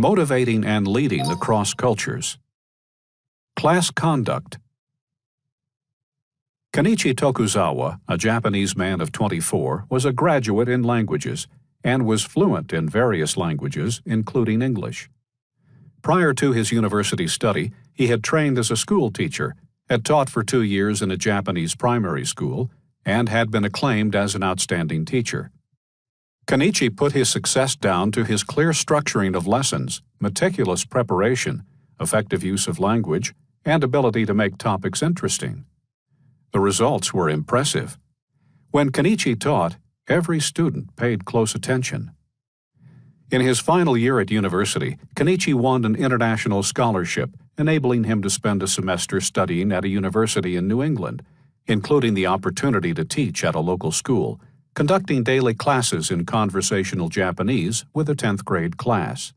Motivating and leading across cultures. Class conduct. Kenichi Tokuzawa, a Japanese man of 24, was a graduate in languages and was fluent in various languages, including English. Prior to his university study, he had trained as a school teacher, had taught for 2 years in a Japanese primary school, and had been acclaimed as an outstanding teacher. Kenichi put his success down to his clear structuring of lessons, meticulous preparation, effective use of language, and ability to make topics interesting. The results were impressive. When Kenichi taught, every student paid close attention. In his final year at university, Kenichi won an international scholarship, enabling him to spend a semester studying at a university in New England, including the opportunity to teach at a local school, conducting daily classes in conversational Japanese with a 10th grade class.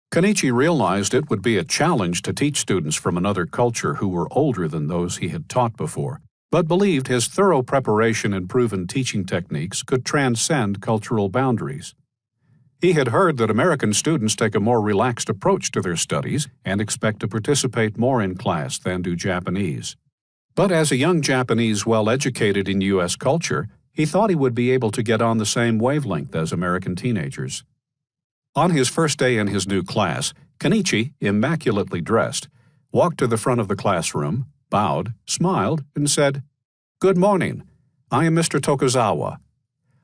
Kenichi realized it would be a challenge to teach students from another culture who were older than those he had taught before, but believed his thorough preparation and proven teaching techniques could transcend cultural boundaries. He had heard that American students take a more relaxed approach to their studies and expect to participate more in class than do Japanese. But as a young Japanese well-educated in U.S. culture, he thought he would be able to get on the same wavelength as American teenagers. On his first day in his new class, Kenichi, immaculately dressed, walked to the front of the classroom, bowed, smiled, and said, "Good morning. I am Mr. Tokuzawa.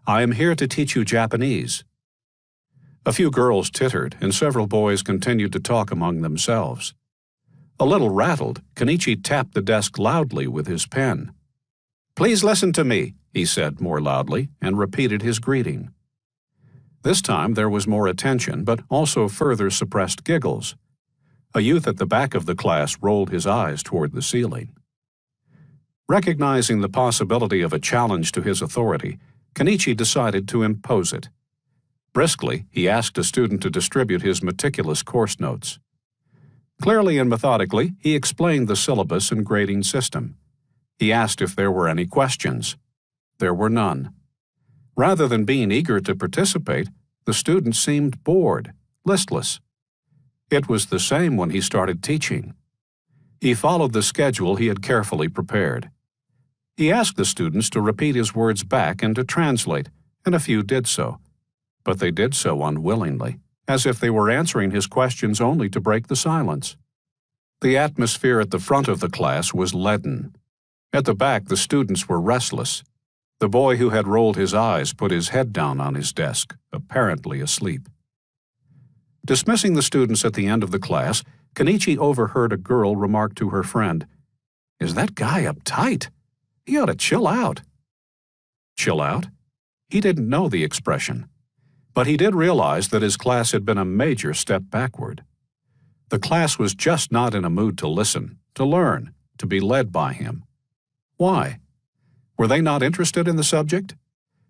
I am here to teach you Japanese." A few girls tittered, and several boys continued to talk among themselves. A little rattled, Kenichi tapped the desk loudly with his pen. "Please listen to me," he said more loudly, and repeated his greeting. This time there was more attention, but also further suppressed giggles. A youth at the back of the class rolled his eyes toward the ceiling. Recognizing the possibility of a challenge to his authority, Kenichi decided to impose it. Briskly, he asked a student to distribute his meticulous course notes. Clearly and methodically, he explained the syllabus and grading system. He asked if there were any questions. There were none. Rather than being eager to participate, the students seemed bored, listless. It was the same when he started teaching. He followed the schedule he had carefully prepared. He asked the students to repeat his words back and to translate, and a few did so. But they did so unwillingly, as if they were answering his questions only to break the silence. The atmosphere at the front of the class was leaden. At the back, the students were restless. The boy who had rolled his eyes put his head down on his desk, apparently asleep. Dismissing the students at the end of the class, Kenichi overheard a girl remark to her friend, "Is that guy uptight? He ought to chill out." Chill out? He didn't know the expression. But he did realize that his class had been a major step backward. The class was just not in a mood to listen, to learn, to be led by him. Why? Were they not interested in the subject?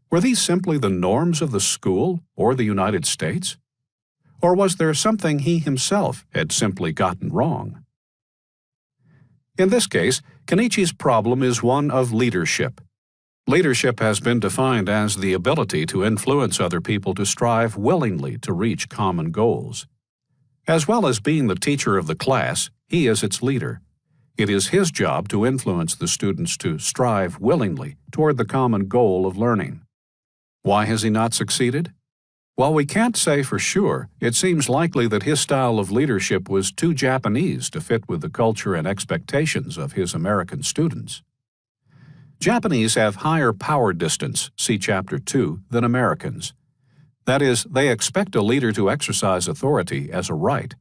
Were these simply the norms of the school or the United States? Or was there something he himself had simply gotten wrong? In this case, Kenichi's problem is one of leadership. Leadership has been defined as the ability to influence other people to strive willingly to reach common goals. As well as being the teacher of the class, he is its leader. It is his job to influence the students to strive willingly toward the common goal of learning. Why has he not succeeded? While we can't say for sure, it seems likely that his style of leadership was too Japanese to fit with the culture and expectations of his American students. Japanese have higher power distance, see Chapter 2, than Americans. That is, they expect a leader to exercise authority as a right.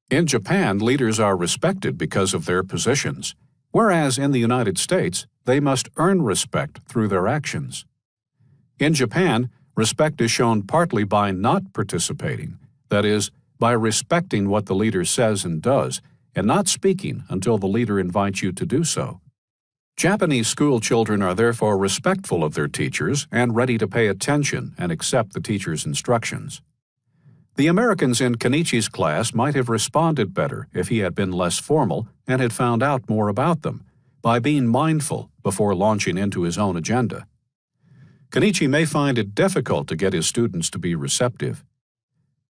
In Japan, leaders are respected because of their positions, whereas in the United States, they must earn respect through their actions. In Japan, respect is shown partly by not participating, that is, by respecting what the leader says and does, and not speaking until the leader invites you to do so. Japanese school children are therefore respectful of their teachers and ready to pay attention and accept the teacher's instructions. The Americans in Kenichi's class might have responded better if he had been less formal and had found out more about them, by being mindful before launching into his own agenda. Kenichi may find it difficult to get his students to be receptive.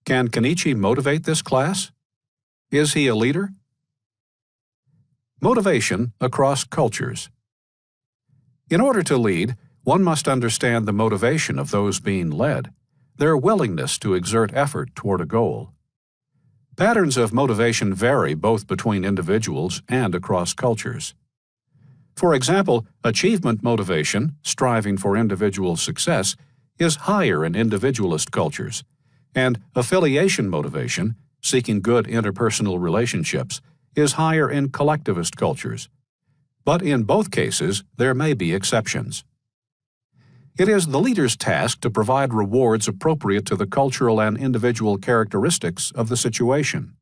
Can Kenichi motivate this class? Is he a leader? Motivation across cultures. In order to lead, one must understand the motivation of those being led, their willingness to exert effort toward a goal. Patterns of motivation vary both between individuals and across cultures. For example, achievement motivation, striving for individual success, is higher in individualist cultures, and affiliation motivation, seeking good interpersonal relationships, is higher in collectivist cultures. But in both cases, there may be exceptions. It is the leader's task to provide rewards appropriate to the cultural and individual characteristics of the situation.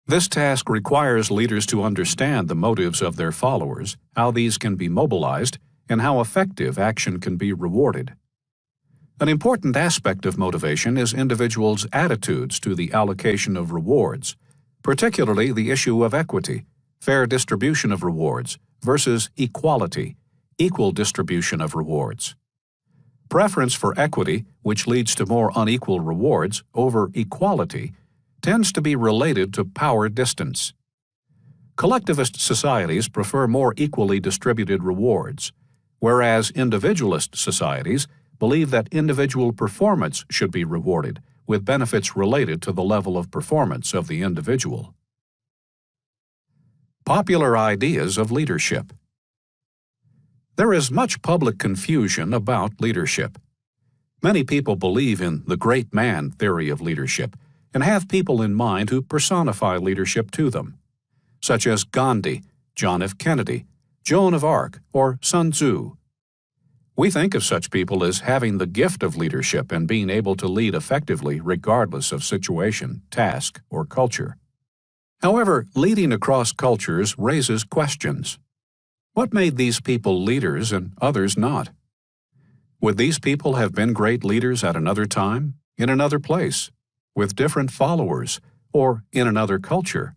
This task requires leaders to understand the motives of their followers, how these can be mobilized, and how effective action can be rewarded. An important aspect of motivation is individuals' attitudes to the allocation of rewards, particularly the issue of equity, fair distribution of rewards, versus equality, equal distribution of rewards. Preference for equity, which leads to more unequal rewards, over equality, tends to be related to power distance. Collectivist societies prefer more equally distributed rewards, whereas individualist societies believe that individual performance should be rewarded, with benefits related to the level of performance of the individual. Popular ideas of leadership. There is much public confusion about leadership. Many people believe in the great man theory of leadership and have people in mind who personify leadership to them, such as Gandhi, John F. Kennedy, Joan of Arc, or Sun Tzu. We think of such people as having the gift of leadership and being able to lead effectively regardless of situation, task, or culture. However, leading across cultures raises questions. What made these people leaders and others not? Would these people have been great leaders at another time, in another place, with different followers, or in another culture?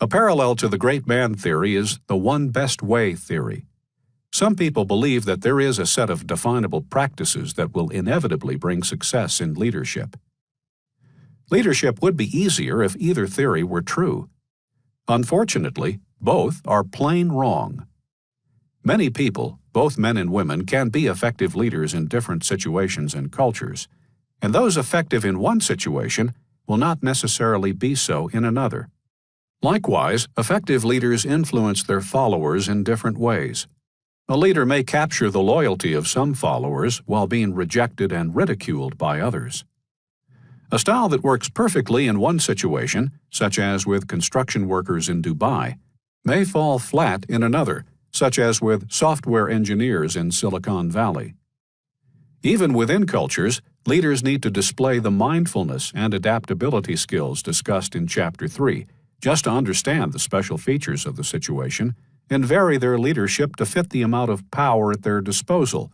A parallel to the great man theory is the one best way theory. Some people believe that there is a set of definable practices that will inevitably bring success in leadership. Leadership would be easier if either theory were true. Unfortunately, both are plain wrong. Many people, both men and women, can be effective leaders in different situations and cultures, and those effective in one situation will not necessarily be so in another. Likewise, effective leaders influence their followers in different ways. A leader may capture the loyalty of some followers while being rejected and ridiculed by others. A style that works perfectly in one situation, such as with construction workers in Dubai, may fall flat in another, such as with software engineers in Silicon Valley. Even within cultures, leaders need to display the mindfulness and adaptability skills discussed in Chapter 3, just to understand the special features of the situation and vary their leadership to fit the amount of power at their disposal,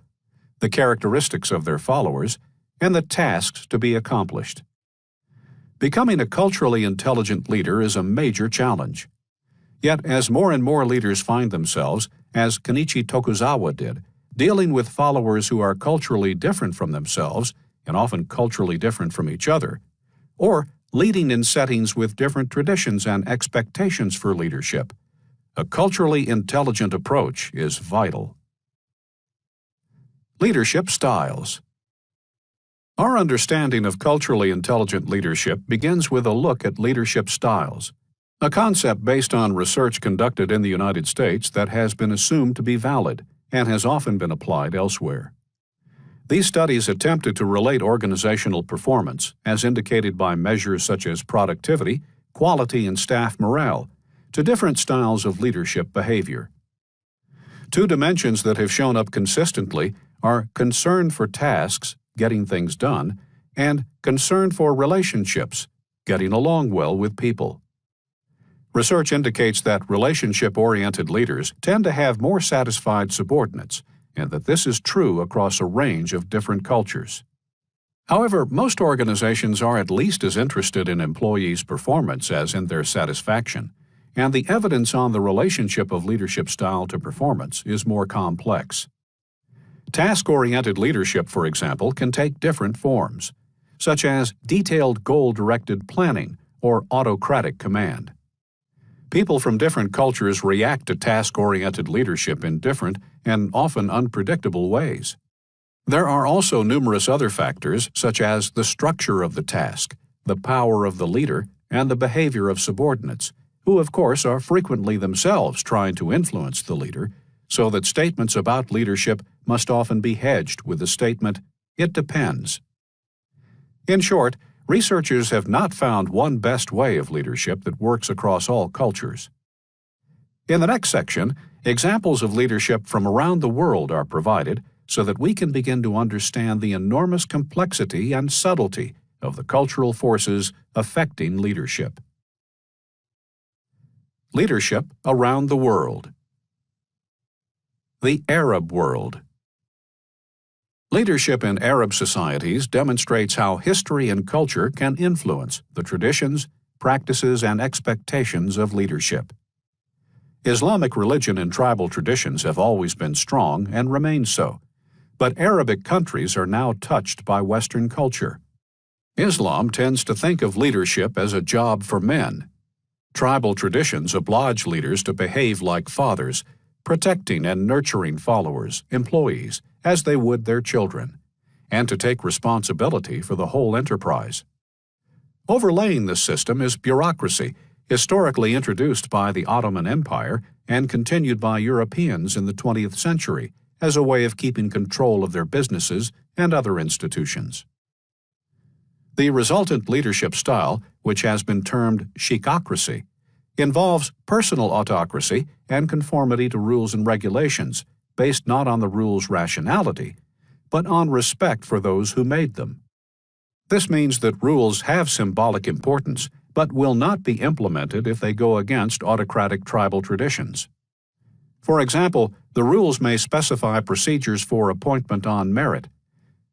the characteristics of their followers, and the tasks to be accomplished. Becoming a culturally intelligent leader is a major challenge. Yet, as more and more leaders find themselves, as Kenichi Tokugawa did, dealing with followers who are culturally different from themselves and often culturally different from each other, or leading in settings with different traditions and expectations for leadership, a culturally intelligent approach is vital. Leadership styles. Our understanding of culturally intelligent leadership begins with a look at leadership styles, a concept based on research conducted in the United States that has been assumed to be valid and has often been applied elsewhere. These studies attempted to relate organizational performance, as indicated by measures such as productivity, quality, and staff morale, to different styles of leadership behavior. Two dimensions that have shown up consistently are concern for tasks, getting things done, and concern for relationships, getting along well with people. Research indicates that relationship-oriented leaders tend to have more satisfied subordinates, and that this is true across a range of different cultures. However, most organizations are at least as interested in employees' performance as in their satisfaction, and the evidence on the relationship of leadership style to performance is more complex. Task-oriented leadership, for example, can take different forms. such as detailed goal-directed planning or autocratic command. People from different cultures react to task-oriented leadership in different and often unpredictable ways. There are also numerous other factors, such as the structure of the task, the power of the leader, and the behavior of subordinates, who of course are frequently themselves trying to influence the leader, so that statements about leadership must often be hedged with the statement, "It depends." In short, researchers have not found one best way of leadership that works across all cultures. In the next section, examples of leadership from around the world are provided so that we can begin to understand the enormous complexity and subtlety of the cultural forces affecting leadership. Leadership around the world. The Arab world. Leadership in Arab societies demonstrates how history and culture can influence the traditions, practices, and expectations of leadership. Islamic religion and tribal traditions have always been strong and remain so, but Arabic countries are now touched by Western culture. Islam tends to think of leadership as a job for men. Tribal traditions oblige leaders to behave like fathers, protecting and nurturing followers, employees, as they would their children, and to take responsibility for the whole enterprise. Overlaying this system is bureaucracy, historically introduced by the Ottoman Empire and continued by Europeans in the 20th century as a way of keeping control of their businesses and other institutions. The resultant leadership style, which has been termed sheikocracy, involves personal autocracy and conformity to rules and regulations, based not on the rules' rationality, but on respect for those who made them. This means that rules have symbolic importance, but will not be implemented if they go against autocratic tribal traditions. For example, the rules may specify procedures for appointment on merit,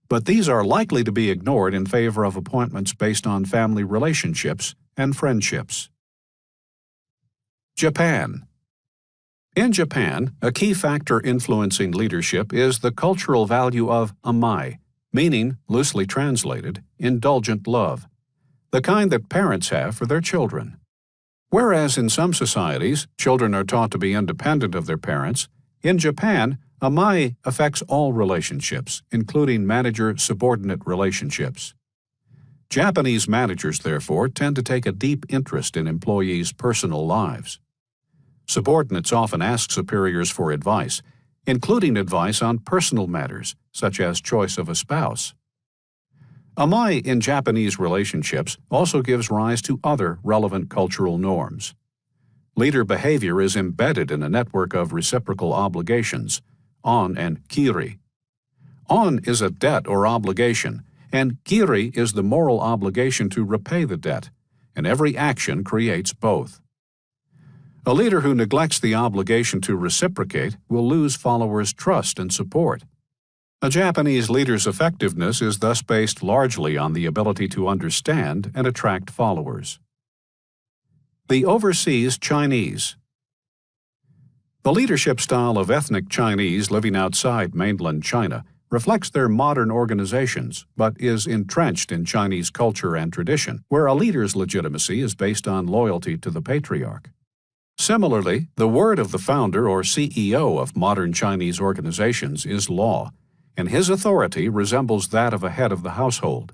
but these are likely to be ignored in favor of appointments based on family relationships and friendships. Japan. In Japan, a key factor influencing leadership is the cultural value of amai, meaning, loosely translated, indulgent love, the kind that parents have for their children. Whereas in some societies, children are taught to be independent of their parents, in Japan, amai affects all relationships, including manager-subordinate relationships. Japanese managers, therefore, tend to take a deep interest in employees' personal lives. Subordinates often ask superiors for advice, including advice on personal matters, such as choice of a spouse. Amai in Japanese relationships also gives rise to other relevant cultural norms. Leader behavior is embedded in a network of reciprocal obligations, on and kiri. On is a debt or obligation, and kiri is the moral obligation to repay the debt, and every action creates both. A leader who neglects the obligation to reciprocate will lose followers' trust and support. A Japanese leader's effectiveness is thus based largely on the ability to understand and attract followers. The overseas Chinese. The leadership style of ethnic Chinese living outside mainland China reflects their modern organizations, but is entrenched in Chinese culture and tradition, where a leader's legitimacy is based on loyalty to the patriarch. Similarly, the word of the founder or CEO of modern Chinese organizations is law, and his authority resembles that of a head of the household.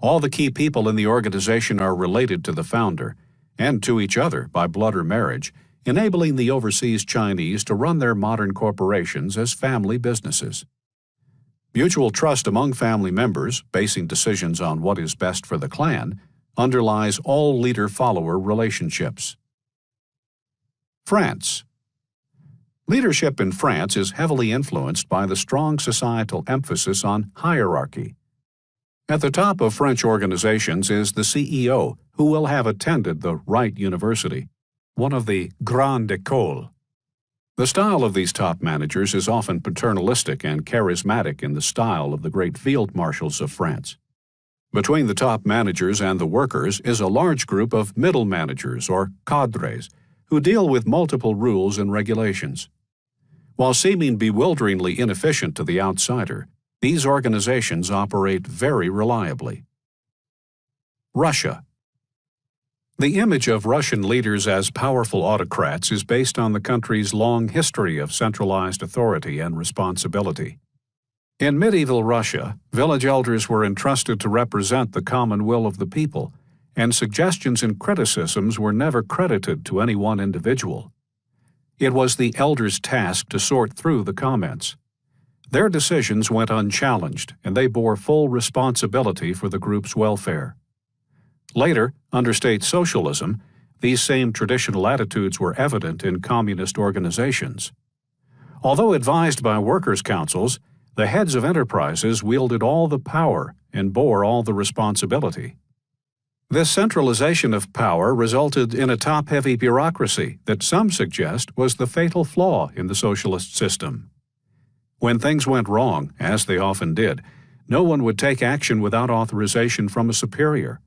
All the key people in the organization are related to the founder and to each other by blood or marriage, enabling the overseas Chinese to run their modern corporations as family businesses. Mutual trust among family members, basing decisions on what is best for the clan, underlies all leader-follower relationships. France. Leadership in France is heavily influenced by the strong societal emphasis on hierarchy. At the top of French organizations is the CEO, who will have attended the right university, one of the grandes écoles. The style of these top managers is often paternalistic and charismatic in the style of the great field marshals of France. Between the top managers and the workers is a large group of middle managers, or cadres, who deal with multiple rules and regulations. While seeming bewilderingly inefficient to the outsider, these organizations operate very reliably. Russia. The image of Russian leaders as powerful autocrats is based on the country's long history of centralized authority and responsibility. In medieval Russia, village elders were entrusted to represent the common will of the people, and suggestions and criticisms were never credited to any one individual. It was the elders' task to sort through the comments. Their decisions went unchallenged, and they bore full responsibility for the group's welfare. Later, under state socialism, these same traditional attitudes were evident in communist organizations. Although advised by workers' councils, the heads of enterprises wielded all the power and bore all the responsibility. This centralization of power resulted in a top-heavy bureaucracy that some suggest was the fatal flaw in the socialist system. When things went wrong, as they often did, no one would take action without authorization from a superior.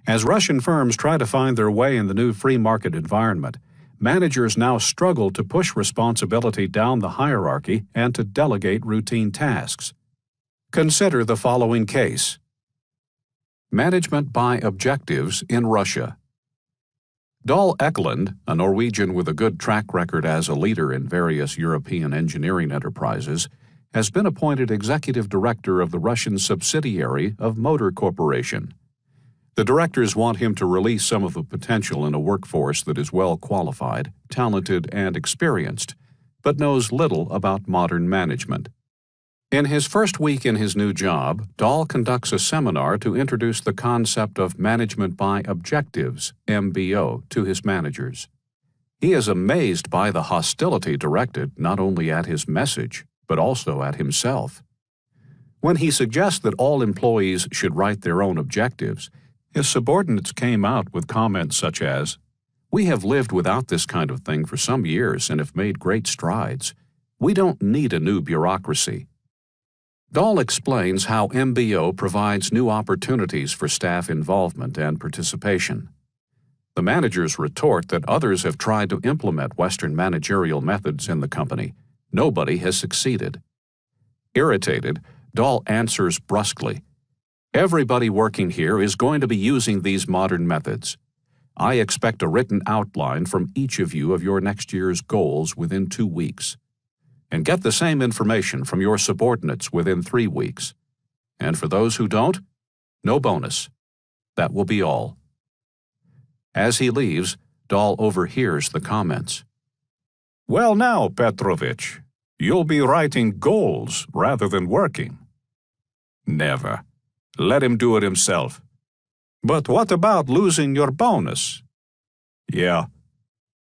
As Russian firms try to find their way in the new free market environment, managers now struggle to push responsibility down the hierarchy and to delegate routine tasks. Consider the following case. Management by objectives in Russia. Dahl Eklund, a Norwegian with a good track record as a leader in various European engineering enterprises, has been appointed executive director of the Russian subsidiary of Motor Corporation. The directors want him to release some of the potential in a workforce that is well qualified, talented, and experienced, but knows little about modern management. In his first week in his new job, Dahl conducts a seminar to introduce the concept of management by objectives, MBO, to his managers. He is amazed by the hostility directed not only at his message, but also at himself. When he suggests that all employees should write their own objectives, his subordinates came out with comments such as, "We have lived without this kind of thing for some years and have made great strides. We don't need a new bureaucracy." Dahl explains how MBO provides new opportunities for staff involvement and participation. The managers retort that others have tried to implement Western managerial methods in the company. Nobody has succeeded. Irritated, Dahl answers brusquely, "Everybody working here is going to be using these modern methods. I expect a written outline from each of you of your next year's goals within 2 weeks. And get the same information from your subordinates within 3 weeks. And for those who don't, no bonus. That will be all." As he leaves, Dahl overhears the comments. "Well now, Petrovich, you'll be writing goals rather than working." "Never. Let him do it himself." "But what about losing your bonus?" "Yeah,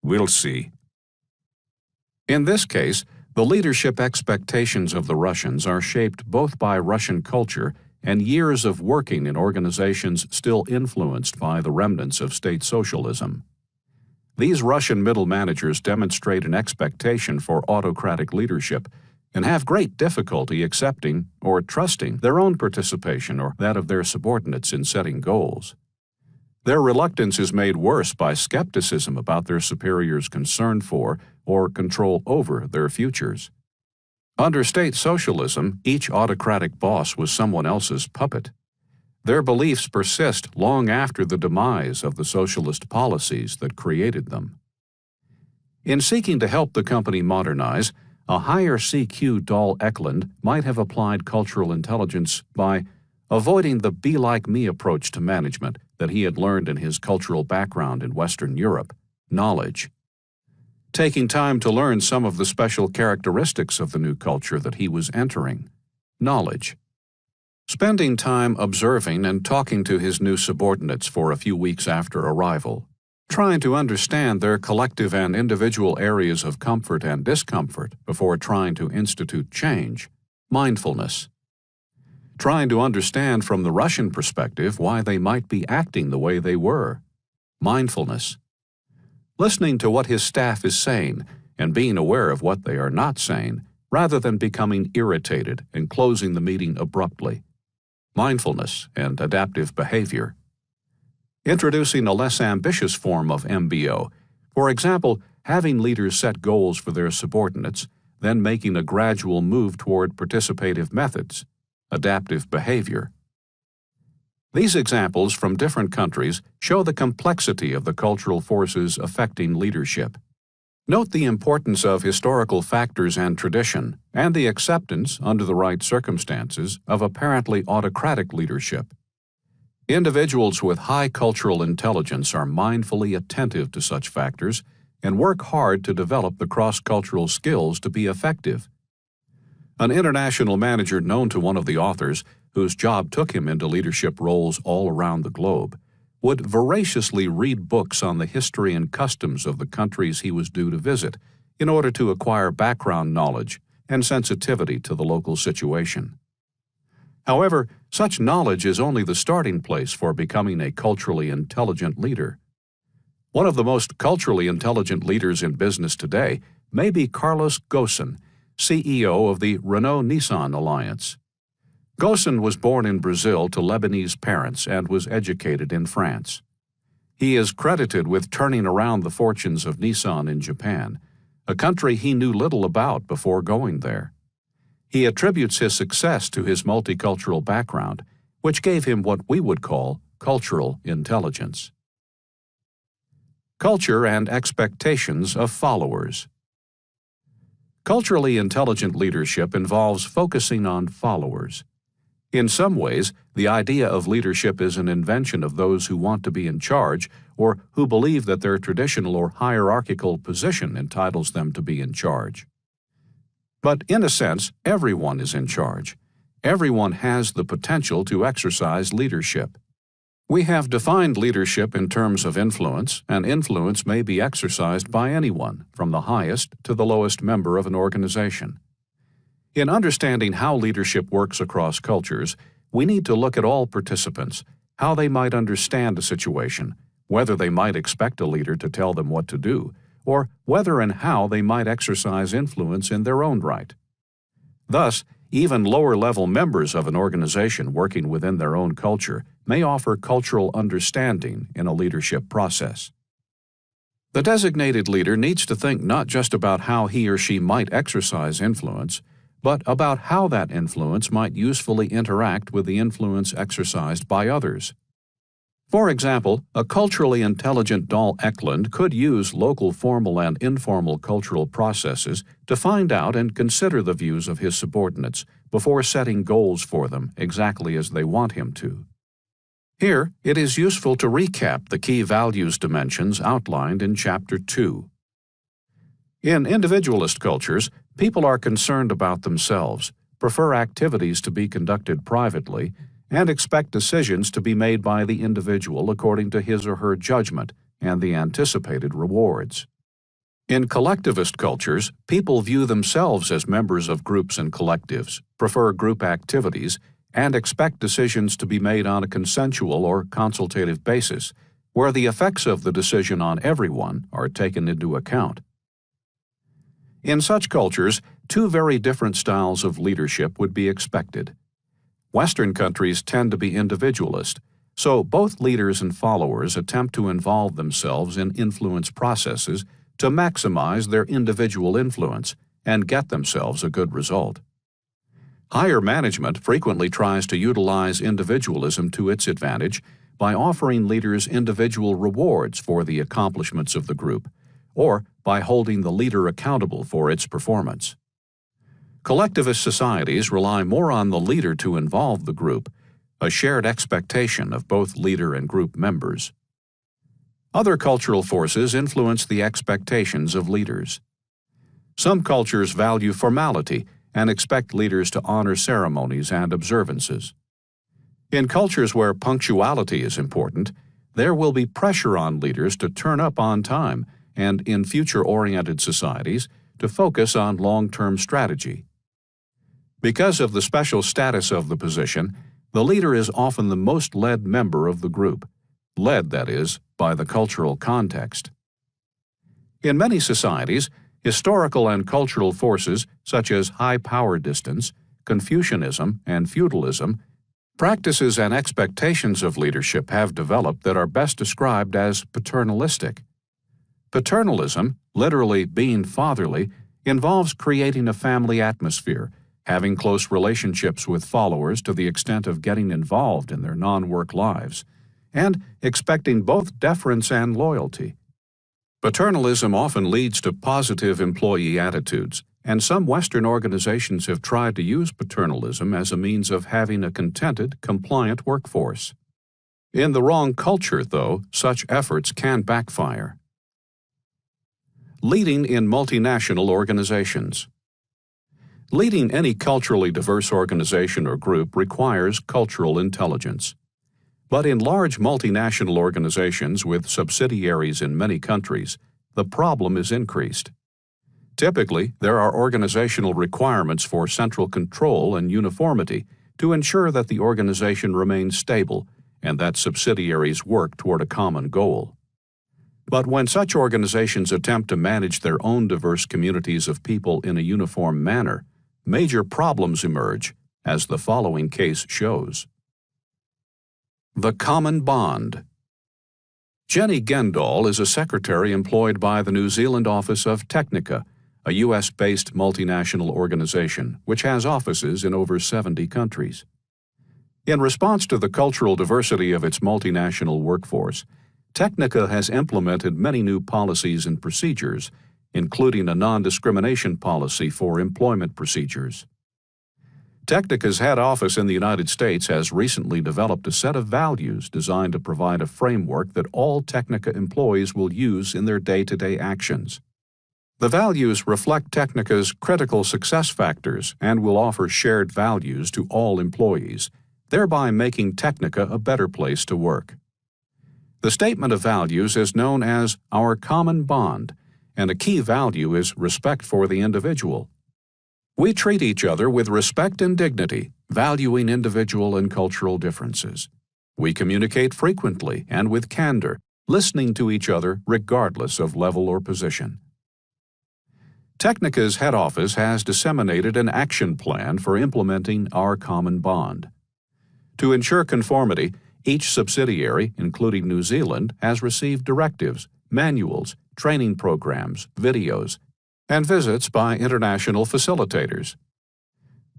we'll see." In this case, the leadership expectations of the Russians are shaped both by Russian culture and years of working in organizations still influenced by the remnants of state socialism. These Russian middle managers demonstrate an expectation for autocratic leadership and have great difficulty accepting or trusting their own participation or that of their subordinates in setting goals. Their reluctance is made worse by skepticism about their superiors' concern for or control over their futures. Under state socialism, each autocratic boss was someone else's puppet. Their beliefs persist long after the demise of the socialist policies that created them. In seeking to help the company modernize, a higher CQ Dahl Eklund might have applied cultural intelligence by avoiding the be-like-me approach to management that he had learned in his cultural background in Western Europe, knowledge. Taking time to learn some of the special characteristics of the new culture that he was entering, knowledge. Spending time observing and talking to his new subordinates for a few weeks after arrival, trying to understand their collective and individual areas of comfort and discomfort before trying to institute change, mindfulness. Trying to understand from the Russian perspective why they might be acting the way they were, mindfulness. Listening to what his staff is saying and being aware of what they are not saying, rather than becoming irritated and closing the meeting abruptly, mindfulness and adaptive behavior. Introducing a less ambitious form of MBO, for example, having leaders set goals for their subordinates, then making a gradual move toward participative methods, adaptive behavior. These examples from different countries show the complexity of the cultural forces affecting leadership. Note the importance of historical factors and tradition, and the acceptance, under the right circumstances, of apparently autocratic leadership. Individuals with high cultural intelligence are mindfully attentive to such factors and work hard to develop the cross-cultural skills to be effective. An international manager known to one of the authors, whose job took him into leadership roles all around the globe, would voraciously read books on the history and customs of the countries he was due to visit in order to acquire background knowledge and sensitivity to the local situation. However, such knowledge is only the starting place for becoming a culturally intelligent leader. One of the most culturally intelligent leaders in business today may be Carlos Ghosn, CEO of the Renault-Nissan Alliance. Ghosn was born in Brazil to Lebanese parents and was educated in France. He is credited with turning around the fortunes of Nissan in Japan, a country he knew little about before going there. He attributes his success to his multicultural background, which gave him what we would call cultural intelligence. Culture and expectations of followers. Culturally intelligent leadership involves focusing on followers. In some ways, the idea of leadership is an invention of those who want to be in charge or who believe that their traditional or hierarchical position entitles them to be in charge. But in a sense, everyone is in charge. Everyone has the potential to exercise leadership. We have defined leadership in terms of influence, and influence may be exercised by anyone, from the highest to the lowest member of an organization. In understanding how leadership works across cultures, we need to look at all participants, how they might understand a situation, whether they might expect a leader to tell them what to do, or whether and how they might exercise influence in their own right. Thus, even lower-level members of an organization working within their own culture may offer cultural understanding in a leadership process. The designated leader needs to think not just about how he or she might exercise influence, but about how that influence might usefully interact with the influence exercised by others. For example, a culturally intelligent Dahl Eklund could use local formal and informal cultural processes to find out and consider the views of his subordinates before setting goals for them exactly as they want him to. Here, it is useful to recap the key values dimensions outlined in Chapter 2. In individualist cultures, people are concerned about themselves, prefer activities to be conducted privately, and expect decisions to be made by the individual according to his or her judgment and the anticipated rewards. In collectivist cultures, people view themselves as members of groups and collectives, prefer group activities, and expect decisions to be made on a consensual or consultative basis, where the effects of the decision on everyone are taken into account. In such cultures, two very different styles of leadership would be expected. Western countries tend to be individualist, so both leaders and followers attempt to involve themselves in influence processes to maximize their individual influence and get themselves a good result. Higher management frequently tries to utilize individualism to its advantage by offering leaders individual rewards for the accomplishments of the group, or by holding the leader accountable for its performance. Collectivist societies rely more on the leader to involve the group, a shared expectation of both leader and group members. Other cultural forces influence the expectations of leaders. Some cultures value formality and expect leaders to honor ceremonies and observances. In cultures where punctuality is important, there will be pressure on leaders to turn up on time, and in future-oriented societies, to focus on long-term strategy. Because of the special status of the position, the leader is often the most led member of the group, led, that is, by the cultural context. In many societies, historical and cultural forces such as high power distance, Confucianism, and feudalism, practices and expectations of leadership have developed that are best described as paternalistic. Paternalism, literally being fatherly, involves creating a family atmosphere, having close relationships with followers to the extent of getting involved in their non-work lives, and expecting both deference and loyalty. Paternalism often leads to positive employee attitudes, and some Western organizations have tried to use paternalism as a means of having a contented, compliant workforce. In the wrong culture, though, such efforts can backfire. Leading in multinational organizations. Leading any culturally diverse organization or group requires cultural intelligence. But in large multinational organizations with subsidiaries in many countries, the problem is increased. Typically, there are organizational requirements for central control and uniformity to ensure that the organization remains stable and that subsidiaries work toward a common goal. But when such organizations attempt to manage their own diverse communities of people in a uniform manner, major problems emerge, as the following case shows. The Common Bond. Jenny Gendall is a secretary employed by the New Zealand office of Technica, a U.S.-based multinational organization which has offices in over 70 countries. In response to the cultural diversity of its multinational workforce, Technica has implemented many new policies and procedures, including a non-discrimination policy for employment procedures. Technica's head office in the United States has recently developed a set of values designed to provide a framework that all Technica employees will use in their day-to-day actions. The values reflect Technica's critical success factors and will offer shared values to all employees, thereby making Technica a better place to work. The statement of values is known as our common bond, and a key value is respect for the individual. We treat each other with respect and dignity, valuing individual and cultural differences. We communicate frequently and with candor, listening to each other regardless of level or position. Technica's head office has disseminated an action plan for implementing our common bond. To ensure conformity, each subsidiary, including New Zealand, has received directives, manuals, training programs, videos, and visits by international facilitators.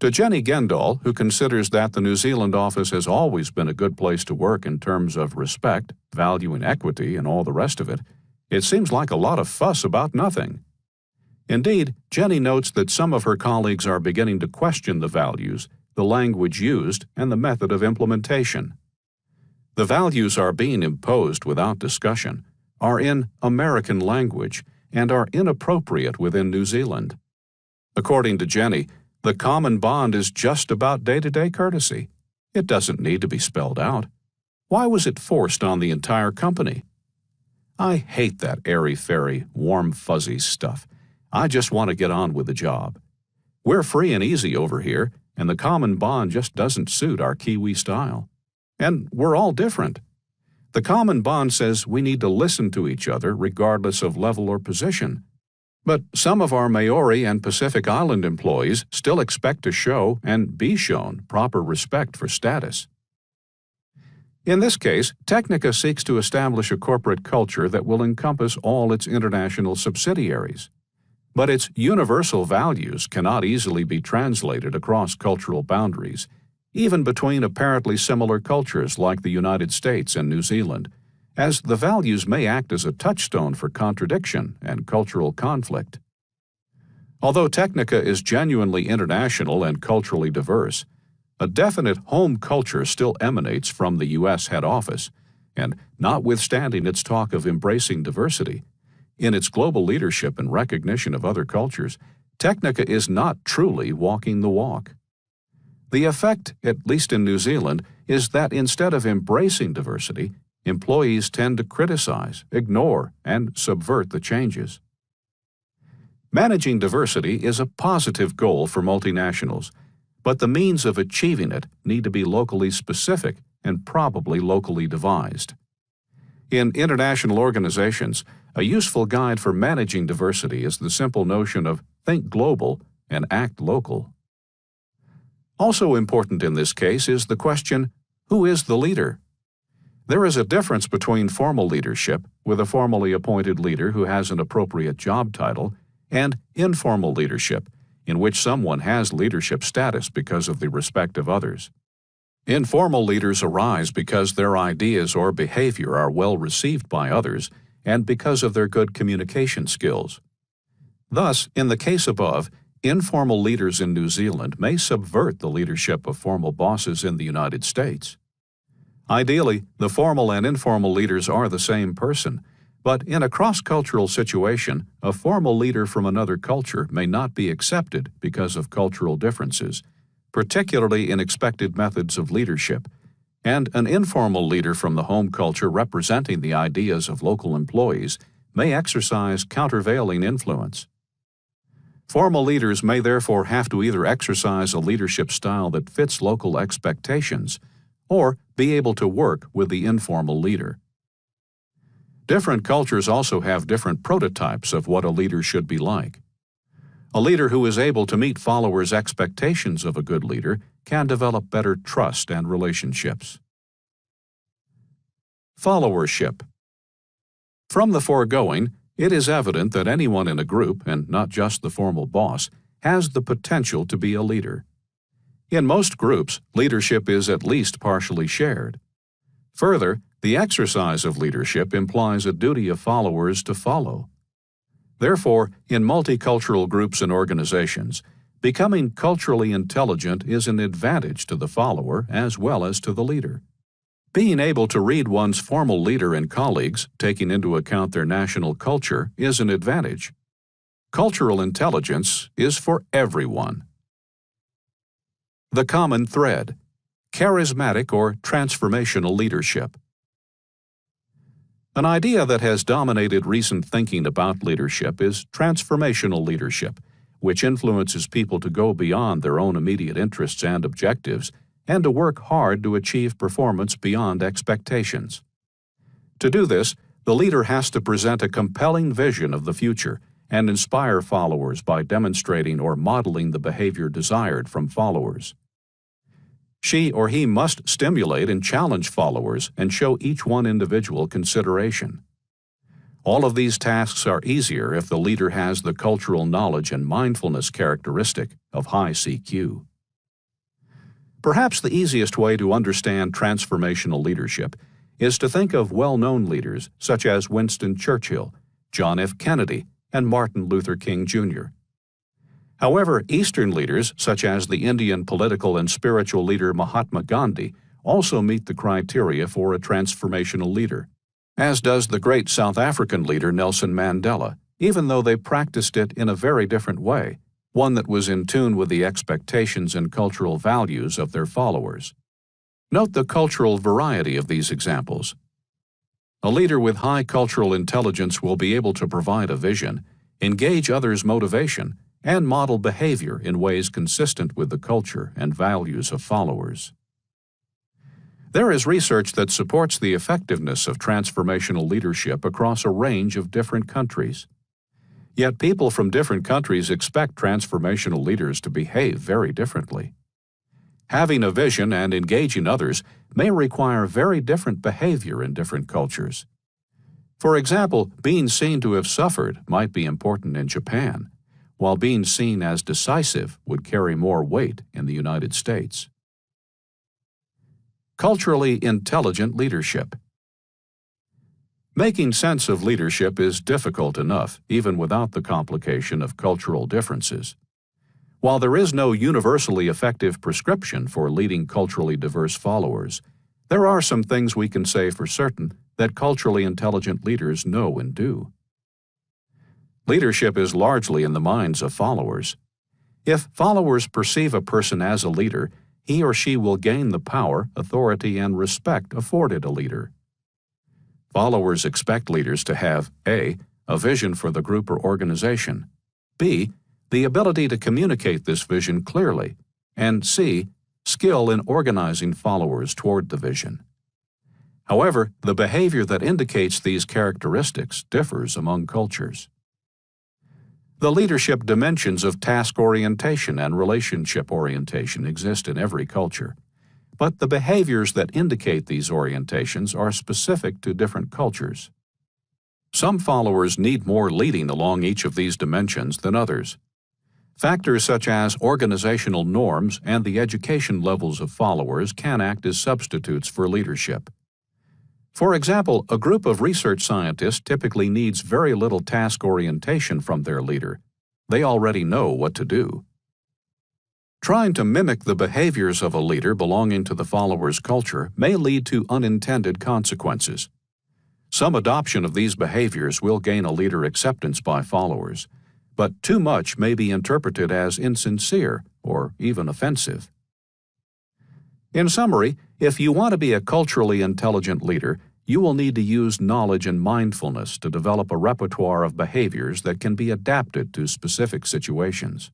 To Jenny Gendall, who considers that the New Zealand office has always been a good place to work in terms of respect, value, and equity, and all the rest of it, it seems like a lot of fuss about nothing. Indeed, Jenny notes that some of her colleagues are beginning to question the values, the language used, and the method of implementation. The values are being imposed without discussion, are in American language, and are inappropriate within New Zealand. According to Jenny, the common bond is just about day-to-day courtesy. It doesn't need to be spelled out. Why was it forced on the entire company? I hate that airy-fairy, warm, fuzzy stuff. I just want to get on with the job. We're free and easy over here, and the common bond just doesn't suit our Kiwi style. And we're all different. The common bond says we need to listen to each other regardless of level or position. But some of our Maori and Pacific Island employees still expect to show and be shown proper respect for status. In this case, Technica seeks to establish a corporate culture that will encompass all its international subsidiaries. But its universal values cannot easily be translated across cultural boundaries, even between apparently similar cultures like the United States and New Zealand, as the values may act as a touchstone for contradiction and cultural conflict. Although Technica is genuinely international and culturally diverse, a definite home culture still emanates from the U.S. head office, and notwithstanding its talk of embracing diversity, in its global leadership and recognition of other cultures, Technica is not truly walking the walk. The effect, at least in New Zealand, is that instead of embracing diversity, employees tend to criticize, ignore, and subvert the changes. Managing diversity is a positive goal for multinationals, but the means of achieving it need to be locally specific and probably locally devised. In international organizations, a useful guide for managing diversity is the simple notion of think global and act local. Also important in this case is the question, who is the leader? There is a difference between formal leadership, with a formally appointed leader who has an appropriate job title, and informal leadership, in which someone has leadership status because of the respect of others. Informal leaders arise because their ideas or behavior are well received by others and because of their good communication skills. Thus, in the case above, informal leaders in New Zealand may subvert the leadership of formal bosses in the United States. Ideally, the formal and informal leaders are the same person, but in a cross-cultural situation, a formal leader from another culture may not be accepted because of cultural differences, particularly in expected methods of leadership, and an informal leader from the home culture representing the ideas of local employees may exercise countervailing influence. Formal leaders may therefore have to either exercise a leadership style that fits local expectations or be able to work with the informal leader. Different cultures also have different prototypes of what a leader should be like. A leader who is able to meet followers' expectations of a good leader can develop better trust and relationships. Followership. From the foregoing, it is evident that anyone in a group, and not just the formal boss, has the potential to be a leader. In most groups, leadership is at least partially shared. Further, the exercise of leadership implies a duty of followers to follow. Therefore, in multicultural groups and organizations, becoming culturally intelligent is an advantage to the follower as well as to the leader. Being able to read one's formal leader and colleagues, taking into account their national culture, is an advantage. Cultural intelligence is for everyone. The common thread: charismatic or transformational leadership. An idea that has dominated recent thinking about leadership is transformational leadership, which influences people to go beyond their own immediate interests and objectives and to work hard to achieve performance beyond expectations. To do this, the leader has to present a compelling vision of the future and inspire followers by demonstrating or modeling the behavior desired from followers. She or he must stimulate and challenge followers and show each one individual consideration. All of these tasks are easier if the leader has the cultural knowledge and mindfulness characteristic of high CQ. Perhaps the easiest way to understand transformational leadership is to think of well-known leaders such as Winston Churchill, John F. Kennedy, and Martin Luther King, Jr. However, Eastern leaders, such as the Indian political and spiritual leader Mahatma Gandhi, also meet the criteria for a transformational leader, as does the great South African leader Nelson Mandela, even though they practiced it in a very different way, one that was in tune with the expectations and cultural values of their followers. Note the cultural variety of these examples. A leader with high cultural intelligence will be able to provide a vision, engage others' motivation, and model behavior in ways consistent with the culture and values of followers. There is research that supports the effectiveness of transformational leadership across a range of different countries. Yet people from different countries expect transformational leaders to behave very differently. Having a vision and engaging others may require very different behavior in different cultures. For example, being seen to have suffered might be important in Japan, while being seen as decisive would carry more weight in the United States. Culturally intelligent leadership. Making sense of leadership is difficult enough, even without the complication of cultural differences. While there is no universally effective prescription for leading culturally diverse followers, there are some things we can say for certain that culturally intelligent leaders know and do. Leadership is largely in the minds of followers. If followers perceive a person as a leader, he or she will gain the power, authority, and respect afforded a leader. Followers expect leaders to have A. a vision for the group or organization, B. the ability to communicate this vision clearly, and C. skill in organizing followers toward the vision. However, the behavior that indicates these characteristics differs among cultures. The leadership dimensions of task orientation and relationship orientation exist in every culture, but the behaviors that indicate these orientations are specific to different cultures. Some followers need more leading along each of these dimensions than others. Factors such as organizational norms and the education levels of followers can act as substitutes for leadership. For example, a group of research scientists typically needs very little task orientation from their leader. They already know what to do. Trying to mimic the behaviors of a leader belonging to the follower's culture may lead to unintended consequences. Some adoption of these behaviors will gain a leader acceptance by followers, but too much may be interpreted as insincere or even offensive. In summary, if you want to be a culturally intelligent leader, you will need to use knowledge and mindfulness to develop a repertoire of behaviors that can be adapted to specific situations.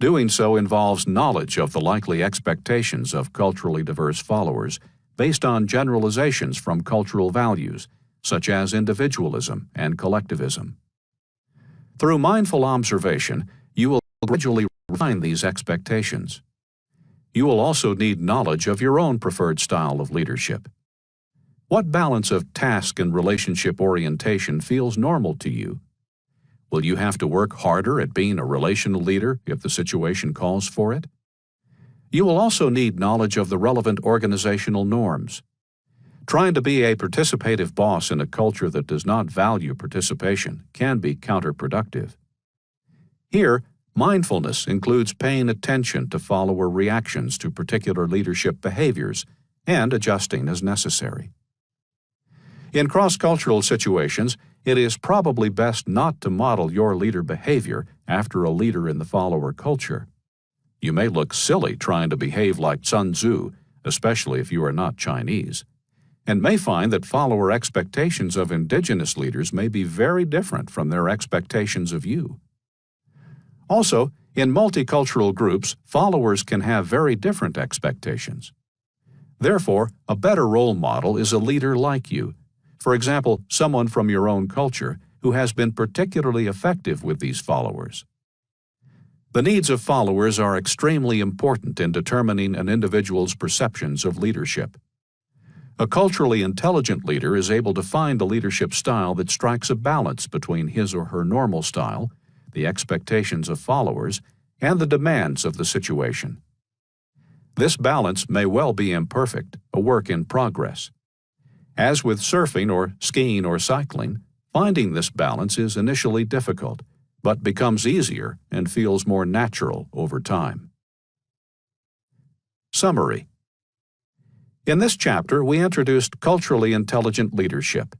Doing so involves knowledge of the likely expectations of culturally diverse followers based on generalizations from cultural values, such as individualism and collectivism. Through mindful observation, you will gradually refine these expectations. You will also need knowledge of your own preferred style of leadership. What balance of task and relationship orientation feels normal to you? Will you have to work harder at being a relational leader if the situation calls for it? You will also need knowledge of the relevant organizational norms. Trying to be a participative boss in a culture that does not value participation can be counterproductive. Here, mindfulness includes paying attention to follower reactions to particular leadership behaviors and adjusting as necessary. In cross-cultural situations, it is probably best not to model your leader behavior after a leader in the follower culture. You may look silly trying to behave like Sun Tzu, especially if you are not Chinese, and may find that follower expectations of indigenous leaders may be very different from their expectations of you. Also, in multicultural groups, followers can have very different expectations. Therefore, a better role model is a leader like you. For example, someone from your own culture who has been particularly effective with these followers. The needs of followers are extremely important in determining an individual's perceptions of leadership. A culturally intelligent leader is able to find a leadership style that strikes a balance between his or her normal style, the expectations of followers, and the demands of the situation. This balance may well be imperfect, a work in progress. As with surfing or skiing or cycling, finding this balance is initially difficult, but becomes easier and feels more natural over time. Summary. In this chapter, we introduced culturally intelligent leadership.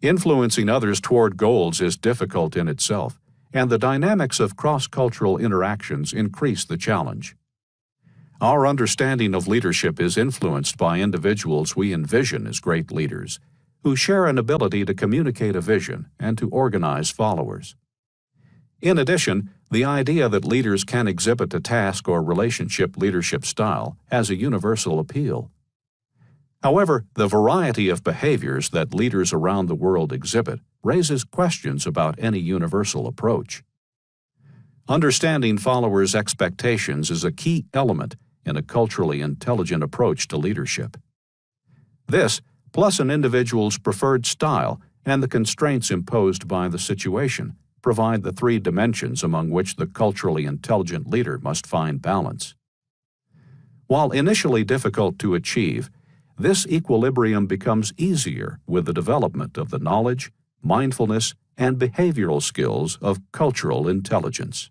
Influencing others toward goals is difficult in itself, and the dynamics of cross-cultural interactions increase the challenge. Our understanding of leadership is influenced by individuals we envision as great leaders, who share an ability to communicate a vision and to organize followers. In addition, the idea that leaders can exhibit a task or relationship leadership style has a universal appeal. However, the variety of behaviors that leaders around the world exhibit raises questions about any universal approach. Understanding followers' expectations is a key element in a culturally intelligent approach to leadership. This, plus an individual's preferred style and the constraints imposed by the situation, provide the three dimensions among which the culturally intelligent leader must find balance. While initially difficult to achieve, this equilibrium becomes easier with the development of the knowledge, mindfulness, and behavioral skills of cultural intelligence.